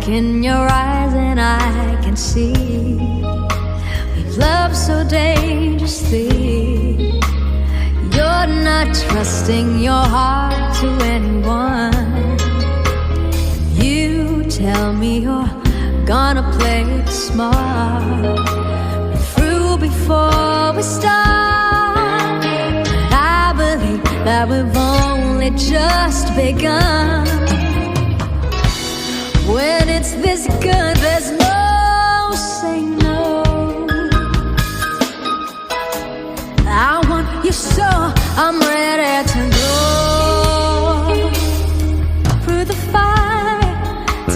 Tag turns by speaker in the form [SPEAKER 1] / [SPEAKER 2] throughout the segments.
[SPEAKER 1] in your eyes and I can see we've loved so dangerously. You're not trusting your heart to anyone. You tell me you're gonna play it smart. We're through before we start. I believe that we've only just begun. When it's this good, there's no saying no. I want you so I'm ready to go through the fire,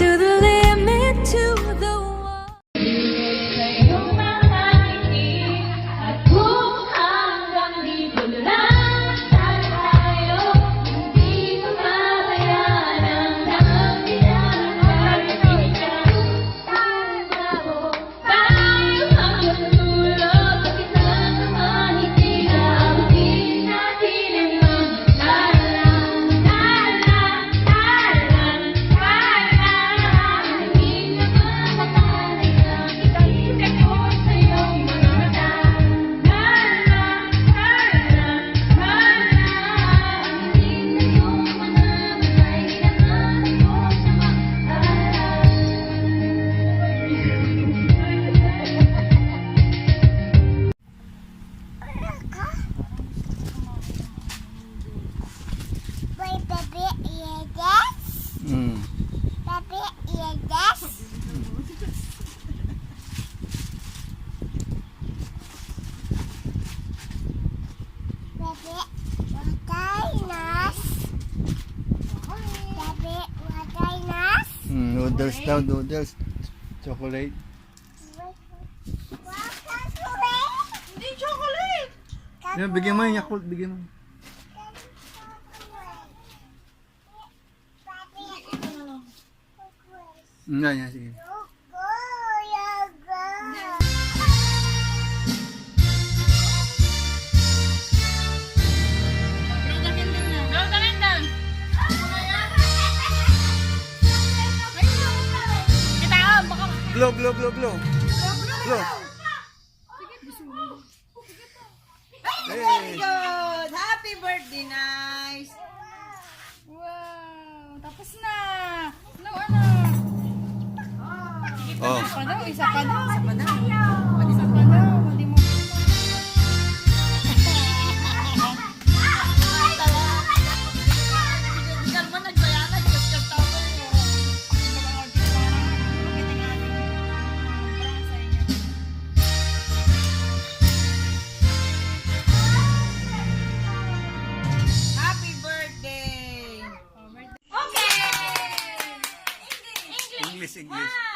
[SPEAKER 1] to the limit, to the wall.
[SPEAKER 2] Sa'yo makikinig at kung hanggang dito lang tayo, hindi ko babayaran ang pinag-ibig ka. Tayo hanggang dulo, bakit na naman hindi naabutin natin ang hindi na mapapalay ang ikita ko sa iyong mga mata. Hindi na yung mga malay naman ko sa
[SPEAKER 3] Boy, baby, yes. Baby, yes. Baby, watay Baby, watay
[SPEAKER 4] Noodles daw, noodles. Chocolate.
[SPEAKER 3] Hindi chocolate.
[SPEAKER 4] Yan, bigyan mo yung Yakult, bigyan mo. Yan, yan, sige. Blow, blow, blow, blow. Blow.
[SPEAKER 5] Very good! Happy birthday, nice!
[SPEAKER 6] Wow! Tapos na! Ano?
[SPEAKER 4] Oh.
[SPEAKER 6] Isa pa daw.
[SPEAKER 5] Isa pa daw.
[SPEAKER 6] Isa pa daw. Hindi mo.
[SPEAKER 5] Happy birthday!
[SPEAKER 4] English, English.